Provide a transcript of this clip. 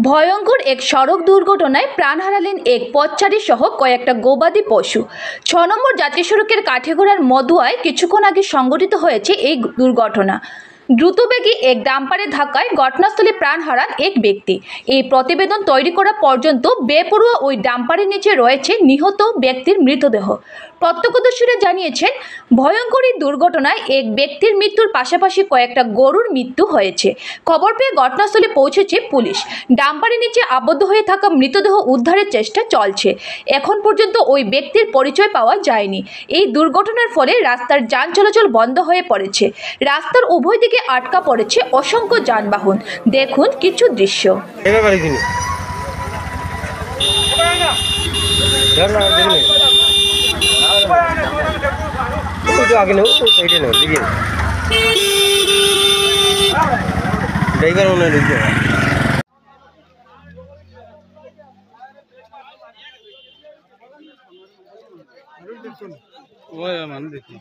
ভয়ঙ্কর এক সড়ক দুর্ঘটনায় প্রাণ হারালেন এক পথচারী সহ কয়েকটা গবাদি পশু। ৬ নম্বর জাতীয় সড়কের কাঠিগড়ার মধুয়ায় কিছুক্ষণ আগে সংঘটিত হয়েছে এই দুর্ঘটনা। দ্রুতবেগী এক ডাম্পারের ধাক্কায় ঘটনাস্থলে প্রাণ হারান এক ব্যক্তি। এই প্রতিবেদন তৈরি করা পর্যন্ত বেপরোয়া ওই ডাম্পারের নিচে রয়েছে নিহত ব্যক্তির মৃতদেহ। প্রত্যক্ষদর্শীরা জানিয়েছেন, ভয়ঙ্কর এই দুর্ঘটনায় এক ব্যক্তির মৃত্যুর পাশাপাশি কয়েকটা গরুর মৃত্যু হয়েছে। খবর পেয়ে ঘটনাস্থলে পৌঁছেছে পুলিশ। ডাম্পারের নিচে আবদ্ধ হয়ে থাকা মৃতদেহ উদ্ধারের চেষ্টা চলছে। এখন পর্যন্ত ওই ব্যক্তির পরিচয় পাওয়া যায়নি। এই দুর্ঘটনার ফলে রাস্তার যান চলাচল বন্ধ হয়ে পড়েছে। রাস্তার উভয় দিকে আটকা পড়েছে অসংখ্য যানবাহন। দেখুন কিছু দৃশ্য। দেখি